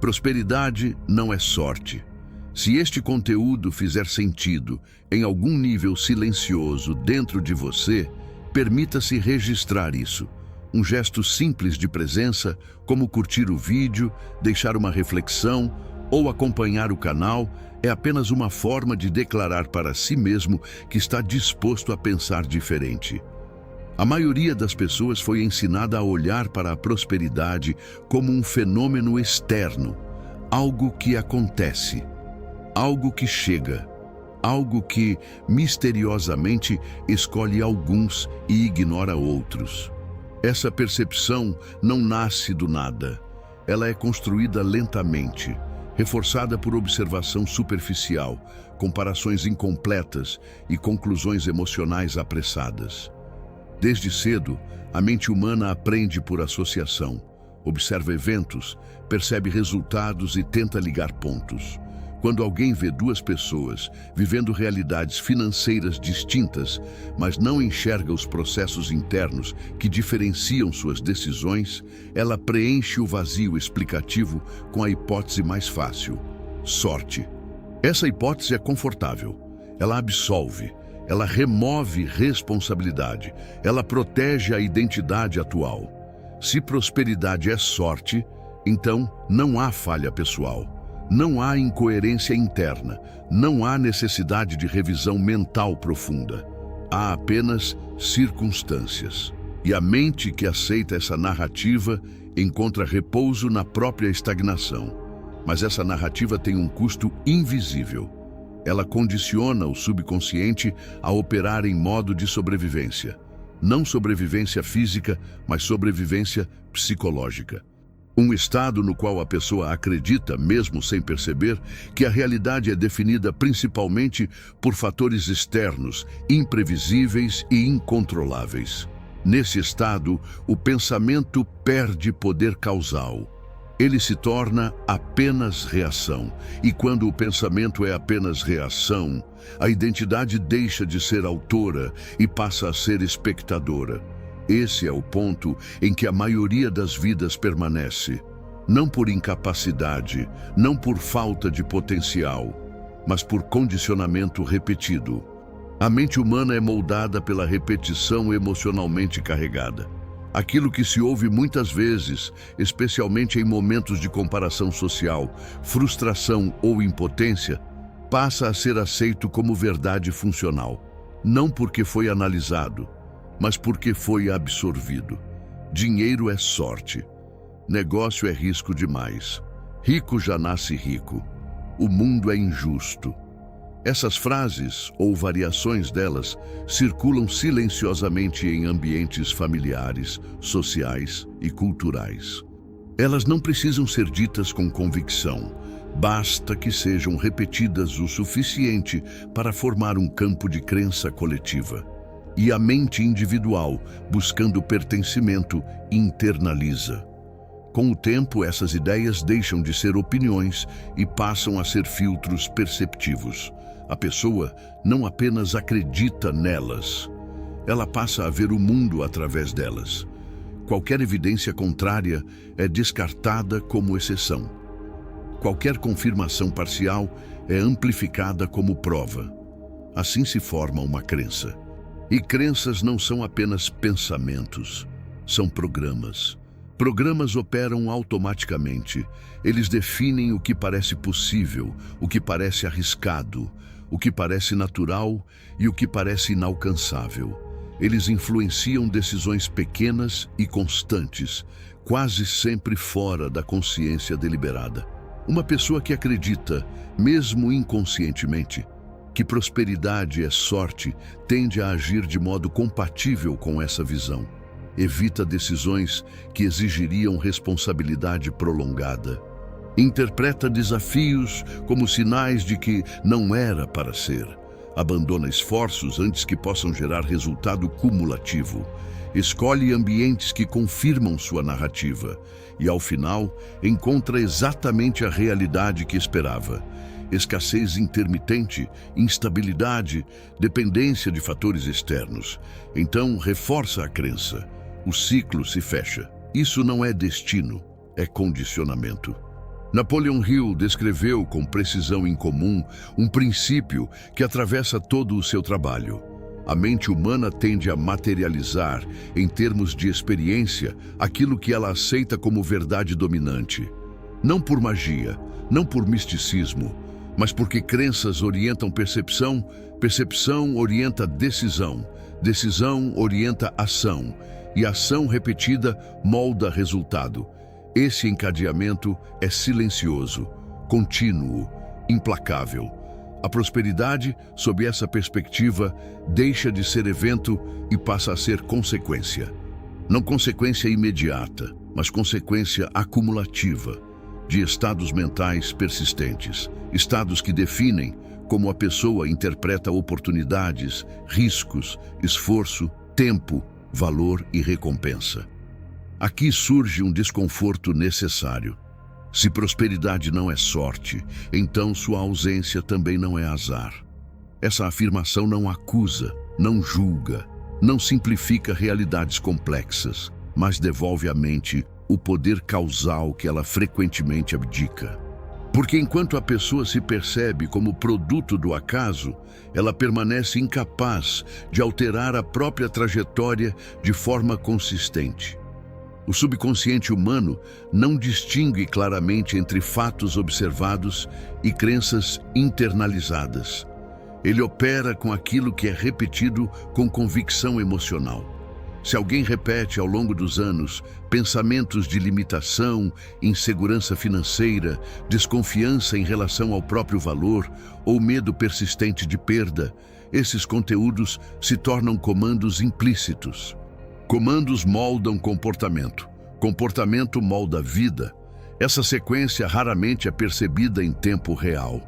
Prosperidade não é sorte. Se este conteúdo fizer sentido em algum nível silencioso dentro de você, permita-se registrar isso. Um gesto simples de presença, como curtir o vídeo, deixar uma reflexão ou acompanhar o canal, é apenas uma forma de declarar para si mesmo que está disposto a pensar diferente. A maioria das pessoas foi ensinada a olhar para a prosperidade como um fenômeno externo, algo que acontece, algo que chega, algo que misteriosamente escolhe alguns e ignora outros. Essa percepção não nasce do nada. Ela é construída lentamente, reforçada por observação superficial, comparações incompletas e conclusões emocionais apressadas. Desde cedo, a mente humana aprende por associação, observa eventos, percebe resultados e tenta ligar pontos. Quando alguém vê duas pessoas vivendo realidades financeiras distintas, mas não enxerga os processos internos que diferenciam suas decisões, ela preenche o vazio explicativo com a hipótese mais fácil: sorte. Essa hipótese é confortável. Ela absolve, ela remove responsabilidade, ela protege a identidade atual. Se prosperidade é sorte, então não há falha pessoal. Não há incoerência interna, não há necessidade de revisão mental profunda. Há apenas circunstâncias. E a mente que aceita essa narrativa encontra repouso na própria estagnação. Mas essa narrativa tem um custo invisível. Ela condiciona o subconsciente a operar em modo de sobrevivência. Não sobrevivência física, mas sobrevivência psicológica. Um estado no qual a pessoa acredita, mesmo sem perceber, que a realidade é definida principalmente por fatores externos, imprevisíveis e incontroláveis. Nesse estado, o pensamento perde poder causal. Ele se torna apenas reação. E quando o pensamento é apenas reação, a identidade deixa de ser autora e passa a ser espectadora. Esse é o ponto em que a maioria das vidas permanece, não por incapacidade, não por falta de potencial, mas por condicionamento repetido. A mente humana é moldada pela repetição emocionalmente carregada. Aquilo que se ouve muitas vezes, especialmente em momentos de comparação social, frustração ou impotência, passa a ser aceito como verdade funcional, não porque foi analisado, mas porque foi absorvido. Dinheiro é sorte. Negócio é risco demais. Rico já nasce rico. O mundo é injusto. Essas frases, ou variações delas, circulam silenciosamente em ambientes familiares, sociais e culturais. Elas não precisam ser ditas com convicção. Basta que sejam repetidas o suficiente para formar um campo de crença coletiva. E a mente individual, buscando pertencimento, internaliza. Com o tempo, essas ideias deixam de ser opiniões e passam a ser filtros perceptivos. A pessoa não apenas acredita nelas, ela passa a ver o mundo através delas. Qualquer evidência contrária é descartada como exceção. Qualquer confirmação parcial é amplificada como prova. Assim se forma uma crença. E crenças não são apenas pensamentos, são programas. Programas operam automaticamente. Eles definem o que parece possível, o que parece arriscado, o que parece natural e o que parece inalcançável. Eles influenciam decisões pequenas e constantes, quase sempre fora da consciência deliberada. Uma pessoa que acredita, mesmo inconscientemente, que prosperidade é sorte, tende a agir de modo compatível com essa visão. Evita decisões que exigiriam responsabilidade prolongada. Interpreta desafios como sinais de que não era para ser. Abandona esforços antes que possam gerar resultado cumulativo. Escolhe ambientes que confirmam sua narrativa e, ao final, encontra exatamente a realidade que esperava. Escassez intermitente, instabilidade, dependência de fatores externos. Então, reforça a crença. O ciclo se fecha. Isso não é destino, é condicionamento. Napoleon Hill descreveu com precisão incomum um princípio que atravessa todo o seu trabalho. A mente humana tende a materializar, em termos de experiência, aquilo que ela aceita como verdade dominante. Não por magia, não por misticismo, mas porque crenças orientam percepção, percepção orienta decisão, decisão orienta ação, e ação repetida molda resultado. Esse encadeamento é silencioso, contínuo, implacável. A prosperidade, sob essa perspectiva, deixa de ser evento e passa a ser consequência. Não consequência imediata, mas consequência acumulativa, de estados mentais persistentes, estados que definem como a pessoa interpreta oportunidades, riscos, esforço, tempo, valor e recompensa. Aqui surge um desconforto necessário. Se prosperidade não é sorte, então sua ausência também não é azar. Essa afirmação não acusa, não julga, não simplifica realidades complexas, mas devolve à mente o poder causal que ela frequentemente abdica. Porque enquanto a pessoa se percebe como produto do acaso, ela permanece incapaz de alterar a própria trajetória de forma consistente. O subconsciente humano não distingue claramente entre fatos observados e crenças internalizadas. Ele opera com aquilo que é repetido com convicção emocional. Se alguém repete ao longo dos anos pensamentos de limitação, insegurança financeira, desconfiança em relação ao próprio valor ou medo persistente de perda, esses conteúdos se tornam comandos implícitos. Comandos moldam comportamento. Comportamento molda vida. Essa sequência raramente é percebida em tempo real.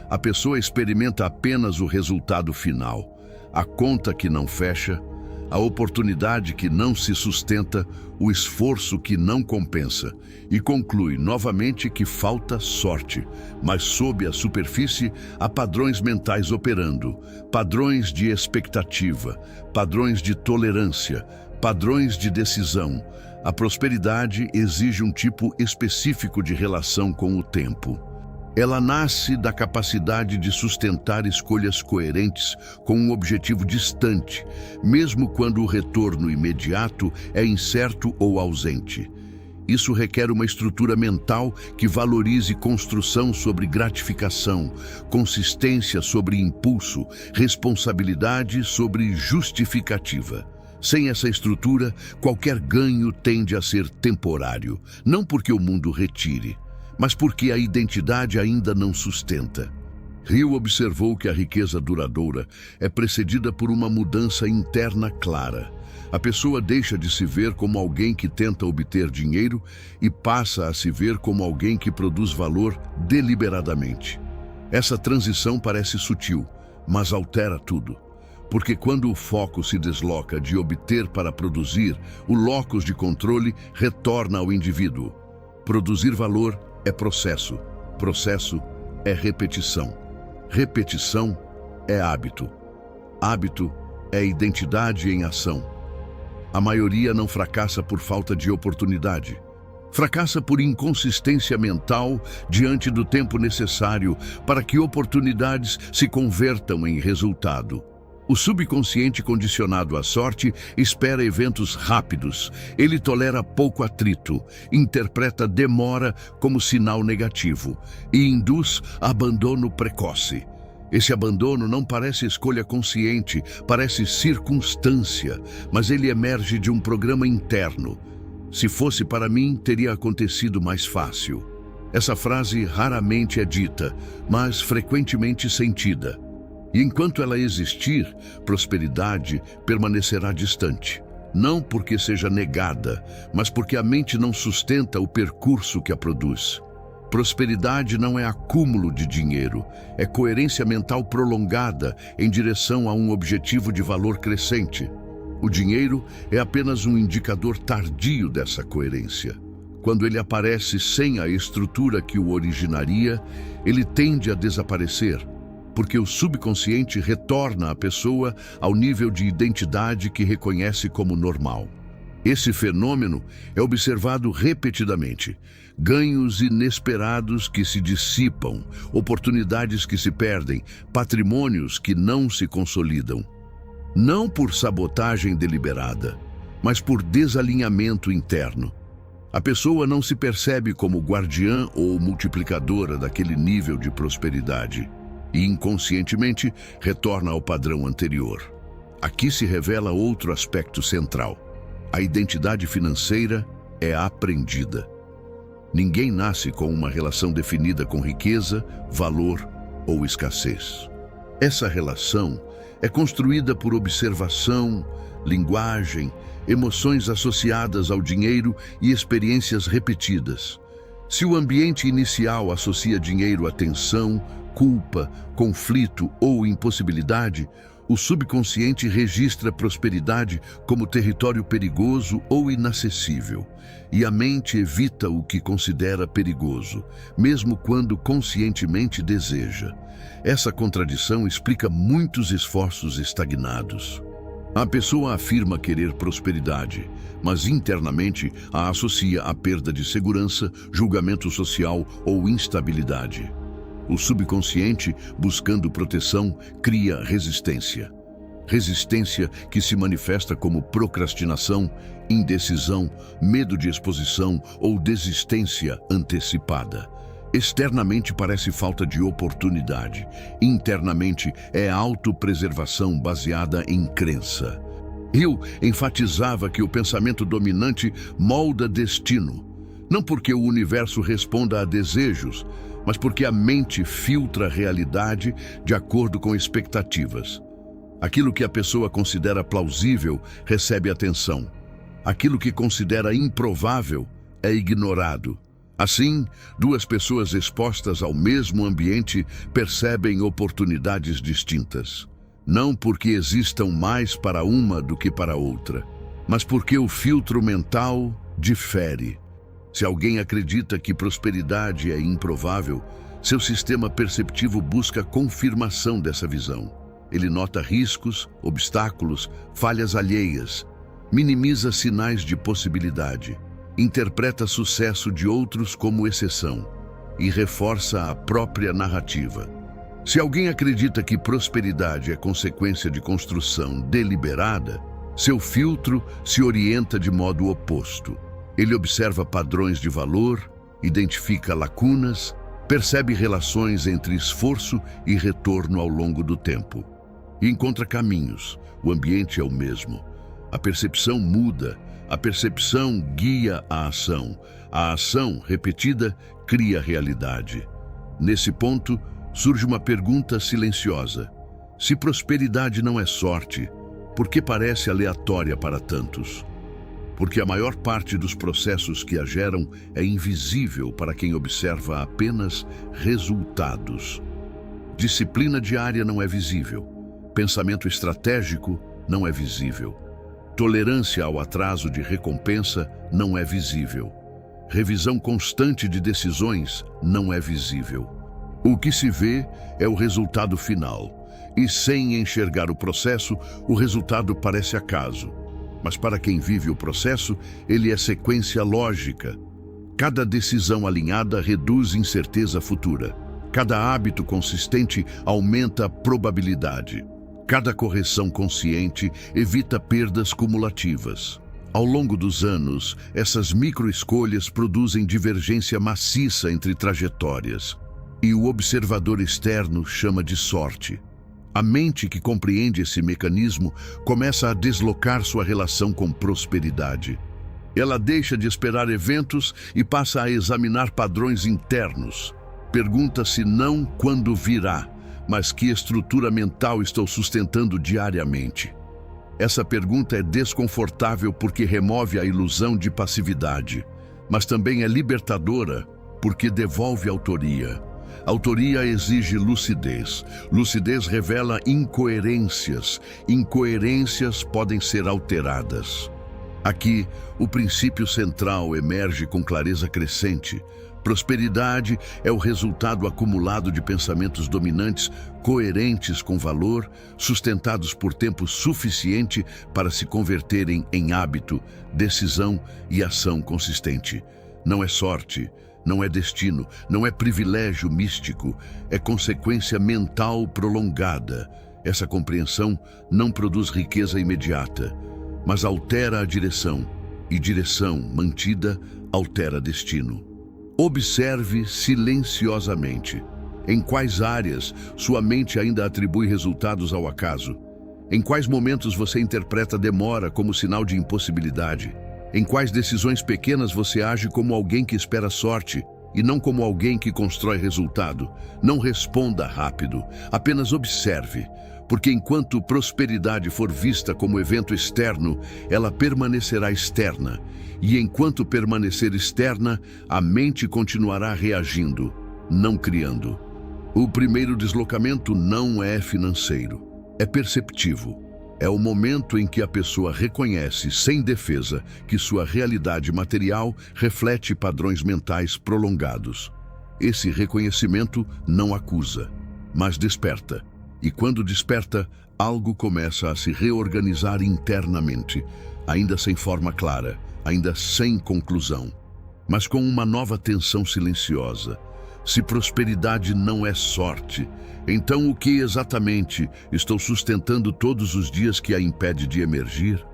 A pessoa experimenta apenas o resultado final, a conta que não fecha, a oportunidade que não se sustenta, o esforço que não compensa, e conclui novamente que falta sorte, mas sob a superfície há padrões mentais operando, padrões de expectativa, padrões de tolerância, padrões de decisão. A prosperidade exige um tipo específico de relação com o tempo. Ela nasce da capacidade de sustentar escolhas coerentes com um objetivo distante, mesmo quando o retorno imediato é incerto ou ausente. Isso requer uma estrutura mental que valorize construção sobre gratificação, consistência sobre impulso, responsabilidade sobre justificativa. Sem essa estrutura, qualquer ganho tende a ser temporário, não porque o mundo retire, mas porque a identidade ainda não sustenta. Hill observou que a riqueza duradoura é precedida por uma mudança interna clara. A pessoa deixa de se ver como alguém que tenta obter dinheiro e passa a se ver como alguém que produz valor deliberadamente. Essa transição parece sutil, mas altera tudo. Porque quando o foco se desloca de obter para produzir, o locus de controle retorna ao indivíduo. Produzir valor é processo. Processo é repetição. Repetição é hábito. Hábito é identidade em ação. A maioria não fracassa por falta de oportunidade. Fracassa por inconsistência mental diante do tempo necessário para que oportunidades se convertam em resultado. O subconsciente condicionado à sorte espera eventos rápidos. Ele tolera pouco atrito, interpreta demora como sinal negativo e induz abandono precoce. Esse abandono não parece escolha consciente, parece circunstância, mas ele emerge de um programa interno. Se fosse para mim, teria acontecido mais fácil. Essa frase raramente é dita, mas frequentemente sentida. E enquanto ela existir, prosperidade permanecerá distante. Não porque seja negada, mas porque a mente não sustenta o percurso que a produz. Prosperidade não é acúmulo de dinheiro, é coerência mental prolongada em direção a um objetivo de valor crescente. O dinheiro é apenas um indicador tardio dessa coerência. Quando ele aparece sem a estrutura que o originaria, ele tende a desaparecer, porque o subconsciente retorna a pessoa ao nível de identidade que reconhece como normal. Esse fenômeno é observado repetidamente. Ganhos inesperados que se dissipam, oportunidades que se perdem, patrimônios que não se consolidam. Não por sabotagem deliberada, mas por desalinhamento interno. A pessoa não se percebe como guardiã ou multiplicadora daquele nível de prosperidade e inconscientemente retorna ao padrão anterior. Aqui se revela outro aspecto central. A identidade financeira é aprendida. Ninguém nasce com uma relação definida com riqueza, valor ou escassez. Essa relação é construída por observação, linguagem, emoções associadas ao dinheiro e experiências repetidas. Se o ambiente inicial associa dinheiro a tensão, culpa, conflito ou impossibilidade, o subconsciente registra prosperidade como território perigoso ou inacessível, e a mente evita o que considera perigoso, mesmo quando conscientemente deseja. Essa contradição explica muitos esforços estagnados. A pessoa afirma querer prosperidade, mas internamente a associa à perda de segurança, julgamento social ou instabilidade. O subconsciente, buscando proteção, cria resistência. Resistência que se manifesta como procrastinação, indecisão, medo de exposição ou desistência antecipada. Externamente parece falta de oportunidade. Internamente é autopreservação baseada em crença. Hill enfatizava que o pensamento dominante molda destino. Não porque o universo responda a desejos, mas porque a mente filtra a realidade de acordo com expectativas. Aquilo que a pessoa considera plausível recebe atenção. Aquilo que considera improvável é ignorado. Assim, duas pessoas expostas ao mesmo ambiente percebem oportunidades distintas. Não porque existam mais para uma do que para outra, mas porque o filtro mental difere. Se alguém acredita que prosperidade é improvável, seu sistema perceptivo busca confirmação dessa visão. Ele nota riscos, obstáculos, falhas alheias, minimiza sinais de possibilidade, interpreta sucesso de outros como exceção e reforça a própria narrativa. Se alguém acredita que prosperidade é consequência de construção deliberada, seu filtro se orienta de modo oposto. Ele observa padrões de valor, identifica lacunas, percebe relações entre esforço e retorno ao longo do tempo. E encontra caminhos. O ambiente é o mesmo. A percepção muda. A percepção guia a ação. A ação, repetida, cria realidade. Nesse ponto, surge uma pergunta silenciosa. Se prosperidade não é sorte, por que parece aleatória para tantos? Porque a maior parte dos processos que a geram é invisível para quem observa apenas resultados. Disciplina diária não é visível. Pensamento estratégico não é visível. Tolerância ao atraso de recompensa não é visível. Revisão constante de decisões não é visível. O que se vê é o resultado final, e sem enxergar o processo, o resultado parece acaso. Mas para quem vive o processo, ele é sequência lógica. Cada decisão alinhada reduz incerteza futura. Cada hábito consistente aumenta a probabilidade. Cada correção consciente evita perdas cumulativas. Ao longo dos anos, essas microescolhas produzem divergência maciça entre trajetórias. E o observador externo chama de sorte. A mente que compreende esse mecanismo começa a deslocar sua relação com prosperidade. Ela deixa de esperar eventos e passa a examinar padrões internos. Pergunta-se não quando virá, mas que estrutura mental estou sustentando diariamente. Essa pergunta é desconfortável porque remove a ilusão de passividade, mas também é libertadora porque devolve autoria. Autoria exige lucidez. Lucidez revela incoerências. Incoerências podem ser alteradas. Aqui, o princípio central emerge com clareza crescente. Prosperidade é o resultado acumulado de pensamentos dominantes, coerentes com valor, sustentados por tempo suficiente para se converterem em hábito, decisão e ação consistente. Não é sorte, não é destino, não é privilégio místico, é consequência mental prolongada. Essa compreensão não produz riqueza imediata, mas altera a direção, e direção mantida altera destino. Observe silenciosamente em quais áreas sua mente ainda atribui resultados ao acaso. Em quais momentos você interpreta demora como sinal de impossibilidade. Em quais decisões pequenas você age como alguém que espera sorte e não como alguém que constrói resultado. Não responda rápido, apenas observe, porque enquanto prosperidade for vista como evento externo, ela permanecerá externa. E enquanto permanecer externa, a mente continuará reagindo, não criando. O primeiro deslocamento não é financeiro, é perceptivo. É o momento em que a pessoa reconhece, sem defesa, que sua realidade material reflete padrões mentais prolongados. Esse reconhecimento não acusa, mas desperta. E quando desperta, algo começa a se reorganizar internamente, ainda sem forma clara, ainda sem conclusão, mas com uma nova tensão silenciosa. Se prosperidade não é sorte, então o que exatamente estou sustentando todos os dias que a impede de emergir?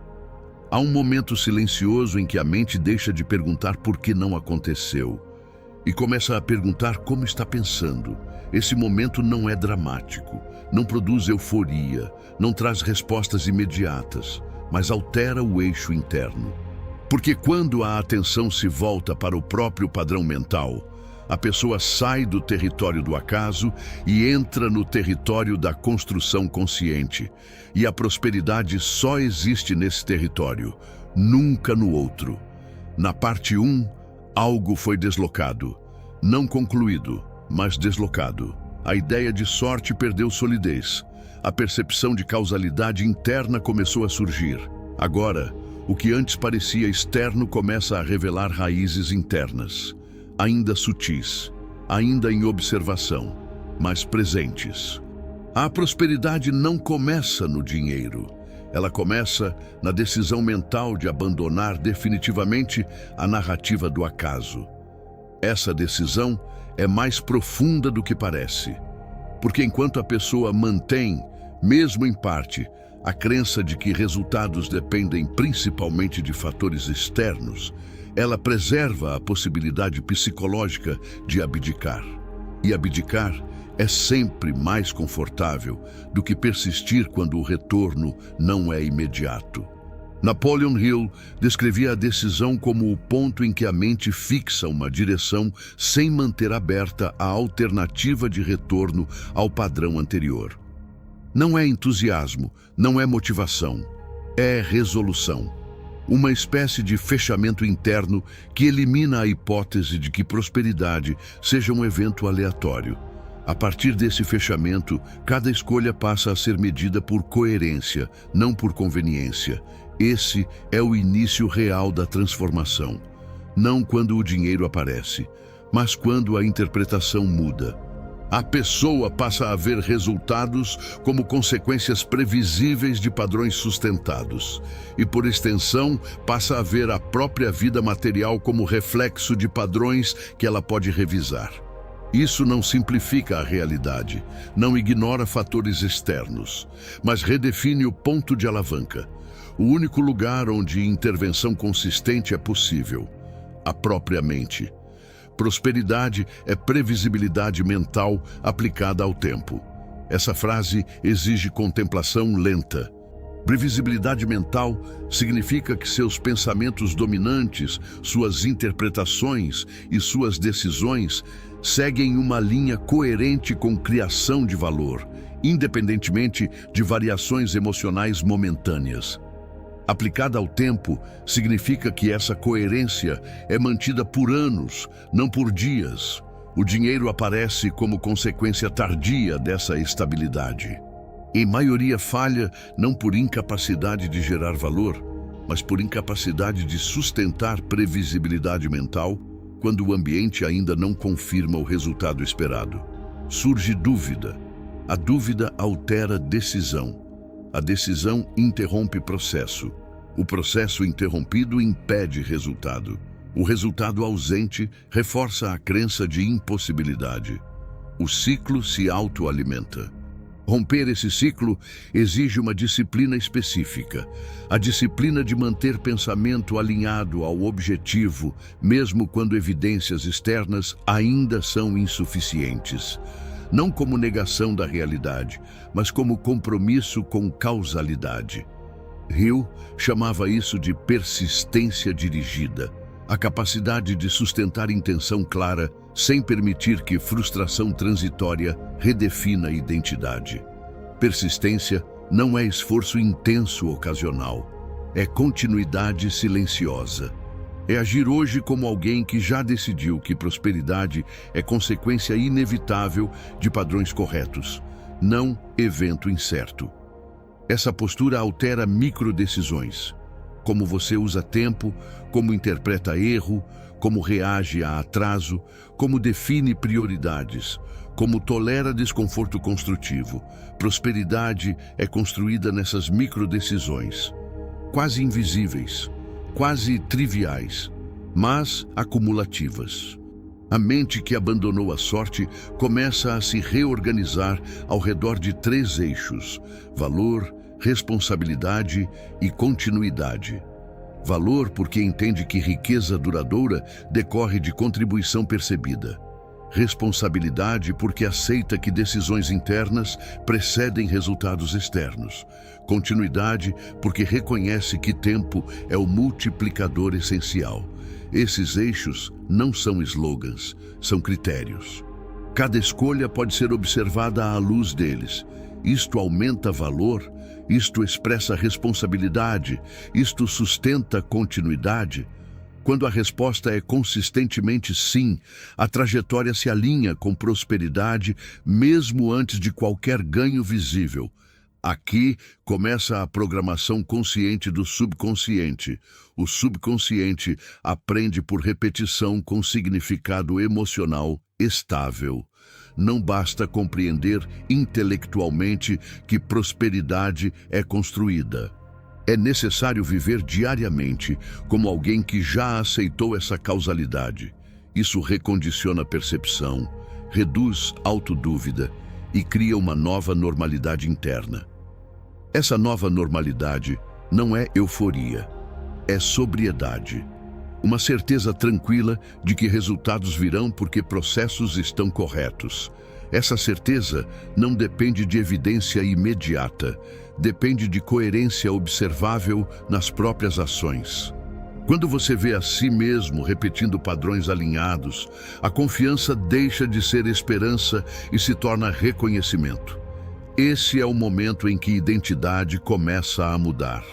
Há um momento silencioso em que a mente deixa de perguntar por que não aconteceu e começa a perguntar como está pensando. Esse momento não é dramático, não produz euforia, não traz respostas imediatas, mas altera o eixo interno. Porque quando a atenção se volta para o próprio padrão mental, a pessoa sai do território do acaso e entra no território da construção consciente. E a prosperidade só existe nesse território, nunca no outro. Na parte 1, algo foi deslocado. Não concluído, mas deslocado. A ideia de sorte perdeu solidez. A percepção de causalidade interna começou a surgir. Agora, o que antes parecia externo começa a revelar raízes internas. Ainda sutis, ainda em observação, mas presentes. A prosperidade não começa no dinheiro. Ela começa na decisão mental de abandonar definitivamente a narrativa do acaso. Essa decisão é mais profunda do que parece, porque enquanto a pessoa mantém, mesmo em parte, a crença de que resultados dependem principalmente de fatores externos, ela preserva a possibilidade psicológica de abdicar. E abdicar é sempre mais confortável do que persistir quando o retorno não é imediato. Napoleon Hill descrevia a decisão como o ponto em que a mente fixa uma direção sem manter aberta a alternativa de retorno ao padrão anterior. Não é entusiasmo, não é motivação, é resolução. Uma espécie de fechamento interno que elimina a hipótese de que prosperidade seja um evento aleatório. A partir desse fechamento, cada escolha passa a ser medida por coerência, não por conveniência. Esse é o início real da transformação. Não quando o dinheiro aparece, mas quando a interpretação muda. A pessoa passa a ver resultados como consequências previsíveis de padrões sustentados. E, por extensão, passa a ver a própria vida material como reflexo de padrões que ela pode revisar. Isso não simplifica a realidade, não ignora fatores externos, mas redefine o ponto de alavanca. O único lugar onde intervenção consistente é possível, a própria mente. Prosperidade é previsibilidade mental aplicada ao tempo. Essa frase exige contemplação lenta. Previsibilidade mental significa que seus pensamentos dominantes, suas interpretações e suas decisões seguem uma linha coerente com criação de valor, independentemente de variações emocionais momentâneas. Aplicada ao tempo, significa que essa coerência é mantida por anos, não por dias. O dinheiro aparece como consequência tardia dessa estabilidade. Em maioria falha não por incapacidade de gerar valor, mas por incapacidade de sustentar previsibilidade mental, quando o ambiente ainda não confirma o resultado esperado. Surge dúvida. A dúvida altera decisão. A decisão interrompe processo. O processo interrompido impede resultado. O resultado ausente reforça a crença de impossibilidade. O ciclo se autoalimenta. Romper esse ciclo exige uma disciplina específica, a disciplina de manter pensamento alinhado ao objetivo, mesmo quando evidências externas ainda são insuficientes. Não como negação da realidade, mas como compromisso com causalidade. Hill chamava isso de persistência dirigida, a capacidade de sustentar intenção clara sem permitir que frustração transitória redefina a identidade. Persistência não é esforço intenso ocasional, é continuidade silenciosa. É agir hoje como alguém que já decidiu que prosperidade é consequência inevitável de padrões corretos, não evento incerto. Essa postura altera microdecisões. Como você usa tempo, como interpreta erro, como reage a atraso, como define prioridades, como tolera desconforto construtivo. Prosperidade é construída nessas microdecisões, quase invisíveis, quase triviais, mas acumulativas. A mente que abandonou a sorte começa a se reorganizar ao redor de 3 eixos: valor, responsabilidade e continuidade. Valor porque entende que riqueza duradoura decorre de contribuição percebida. Responsabilidade porque aceita que decisões internas precedem resultados externos. Continuidade porque reconhece que tempo é o multiplicador essencial. Esses eixos não são slogans, são critérios. Cada escolha pode ser observada à luz deles. Isto aumenta valor, isto expressa responsabilidade, isto sustenta continuidade. Quando a resposta é consistentemente sim, a trajetória se alinha com prosperidade mesmo antes de qualquer ganho visível. Aqui começa a programação consciente do subconsciente. O subconsciente aprende por repetição com significado emocional estável. Não basta compreender intelectualmente que prosperidade é construída. É necessário viver diariamente como alguém que já aceitou essa causalidade. Isso recondiciona a percepção, reduz autodúvida e cria uma nova normalidade interna. Essa nova normalidade não é euforia, é sobriedade. Uma certeza tranquila de que resultados virão porque processos estão corretos. Essa certeza não depende de evidência imediata, depende de coerência observável nas próprias ações. Quando você vê a si mesmo repetindo padrões alinhados, a confiança deixa de ser esperança e se torna reconhecimento. Esse é o momento em que identidade começa a mudar.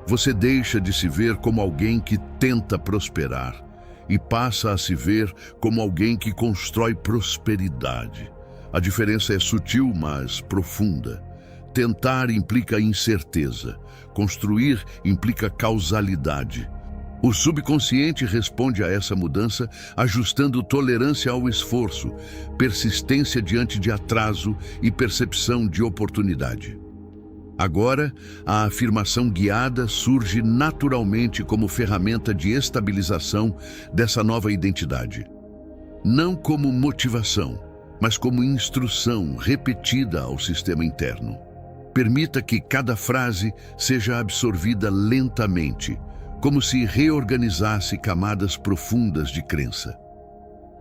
Você deixa de se ver como alguém que tenta prosperar e passa a se ver como alguém que constrói prosperidade. A diferença é sutil, mas profunda. Tentar implica incerteza. Construir implica causalidade. O subconsciente responde a essa mudança ajustando tolerância ao esforço, persistência diante de atraso e percepção de oportunidade. Agora, a afirmação guiada surge naturalmente como ferramenta de estabilização dessa nova identidade. Não como motivação, mas como instrução repetida ao sistema interno. Permita que cada frase seja absorvida lentamente, como se reorganizasse camadas profundas de crença.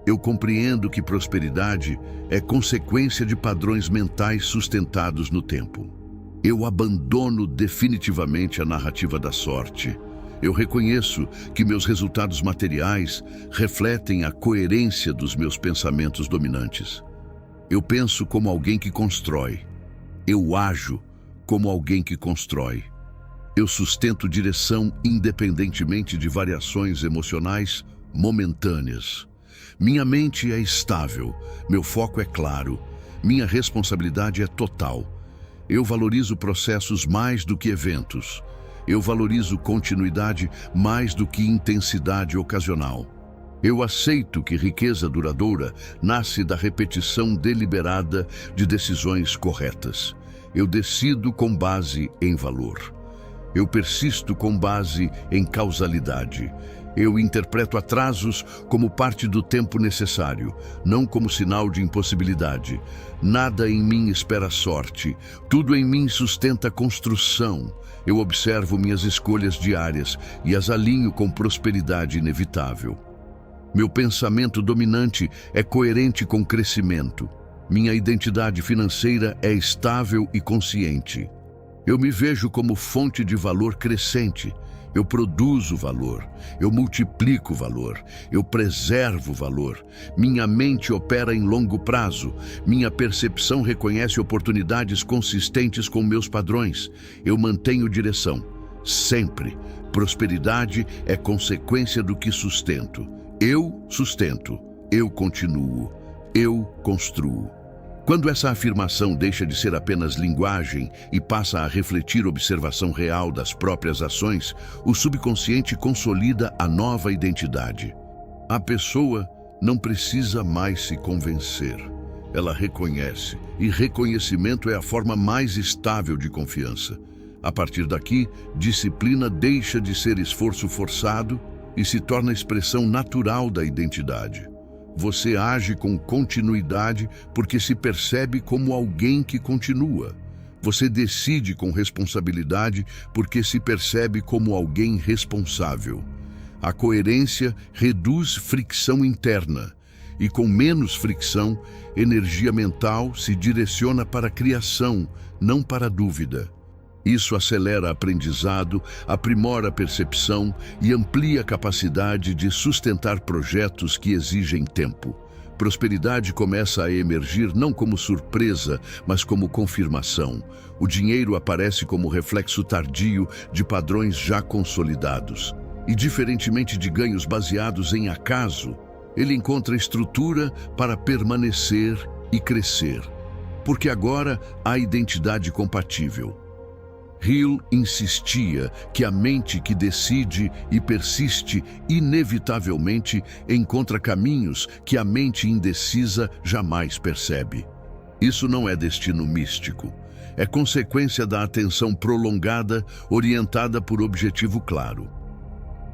Eu compreendo que prosperidade é consequência de padrões mentais sustentados no tempo. Eu abandono definitivamente a narrativa da sorte. Eu reconheço que meus resultados materiais refletem a coerência dos meus pensamentos dominantes. Eu penso como alguém que constrói. Eu ajo como alguém que constrói. Eu sustento direção independentemente de variações emocionais momentâneas. Minha mente é estável, meu foco é claro, minha responsabilidade é total. Eu valorizo processos mais do que eventos. Eu valorizo continuidade mais do que intensidade ocasional. Eu aceito que riqueza duradoura nasce da repetição deliberada de decisões corretas. Eu decido com base em valor. Eu persisto com base em causalidade. Eu interpreto atrasos como parte do tempo necessário, não como sinal de impossibilidade. Nada em mim espera sorte, tudo em mim sustenta construção. Eu observo minhas escolhas diárias e as alinho com prosperidade inevitável. Meu pensamento dominante é coerente com crescimento. Minha identidade financeira é estável e consciente. Eu me vejo como fonte de valor crescente. Eu produzo valor, eu multiplico valor, eu preservo valor. Minha mente opera em longo prazo. Minha percepção reconhece oportunidades consistentes com meus padrões. Eu mantenho direção, sempre. Prosperidade é consequência do que sustento. Eu sustento, eu continuo, eu construo. Quando essa afirmação deixa de ser apenas linguagem e passa a refletir observação real das próprias ações, o subconsciente consolida a nova identidade. A pessoa não precisa mais se convencer. Ela reconhece, e reconhecimento é a forma mais estável de confiança. A partir daqui, disciplina deixa de ser esforço forçado e se torna expressão natural da identidade. Você age com continuidade porque se percebe como alguém que continua. Você decide com responsabilidade porque se percebe como alguém responsável. A coerência reduz fricção interna e, com menos fricção, energia mental se direciona para a criação, não para a dúvida. Isso acelera aprendizado, aprimora a percepção e amplia a capacidade de sustentar projetos que exigem tempo. Prosperidade começa a emergir não como surpresa, mas como confirmação. O dinheiro aparece como reflexo tardio de padrões já consolidados. E, diferentemente de ganhos baseados em acaso, ele encontra estrutura para permanecer e crescer. Porque agora há identidade compatível. Hill insistia que a mente que decide e persiste inevitavelmente encontra caminhos que a mente indecisa jamais percebe. Isso não é destino místico. É consequência da atenção prolongada orientada por objetivo claro.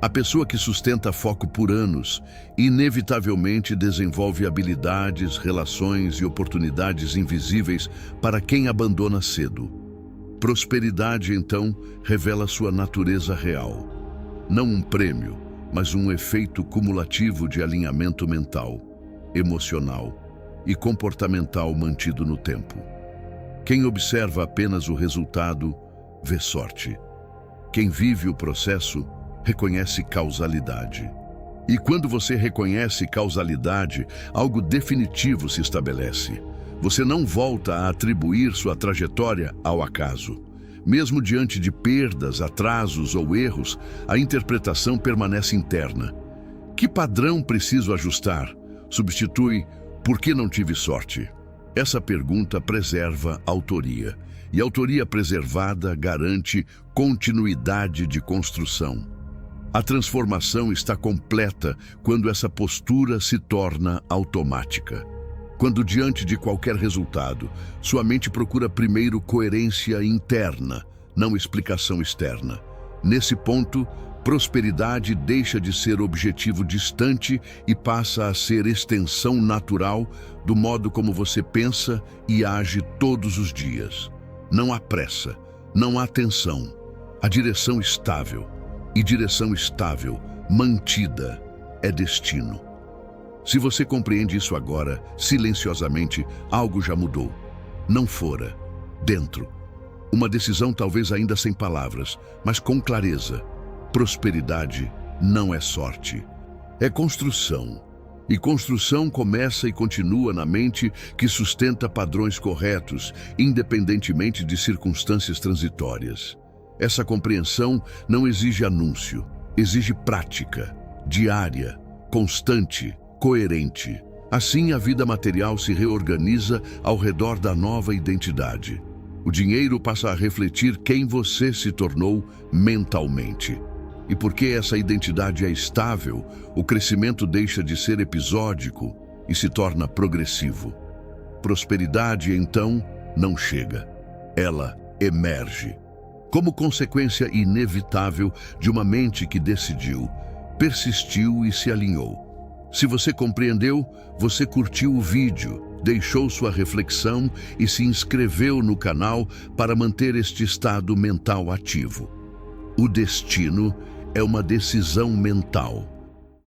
A pessoa que sustenta foco por anos inevitavelmente desenvolve habilidades, relações e oportunidades invisíveis para quem abandona cedo. Prosperidade, então, revela sua natureza real. Não um prêmio, mas um efeito cumulativo de alinhamento mental, emocional e comportamental mantido no tempo. Quem observa apenas o resultado, vê sorte. Quem vive o processo, reconhece causalidade. E quando você reconhece causalidade, algo definitivo se estabelece. Você não volta a atribuir sua trajetória ao acaso. Mesmo diante de perdas, atrasos ou erros, a interpretação permanece interna. Que padrão preciso ajustar? Substitui "por que não tive sorte?". Essa pergunta preserva autoria. E autoria preservada garante continuidade de construção. A transformação está completa quando essa postura se torna automática. Quando, diante de qualquer resultado, sua mente procura primeiro coerência interna, não explicação externa. Nesse ponto, prosperidade deixa de ser objetivo distante e passa a ser extensão natural do modo como você pensa e age todos os dias. Não há pressa, não há tensão. A direção estável. E direção estável, mantida, é destino. Se você compreende isso agora, silenciosamente, algo já mudou. Não fora, dentro. Uma decisão talvez ainda sem palavras, mas com clareza. Prosperidade não é sorte. É construção. E construção começa e continua na mente que sustenta padrões corretos, independentemente de circunstâncias transitórias. Essa compreensão não exige anúncio, exige prática, diária, constante, coerente. Assim, a vida material se reorganiza ao redor da nova identidade. O dinheiro passa a refletir quem você se tornou mentalmente. E porque essa identidade é estável, o crescimento deixa de ser episódico e se torna progressivo. Prosperidade, então, não chega. Ela emerge. Como consequência inevitável de uma mente que decidiu, persistiu e se alinhou. Se você compreendeu, você curtiu o vídeo, deixou sua reflexão e se inscreveu no canal para manter este estado mental ativo. O destino é uma decisão mental.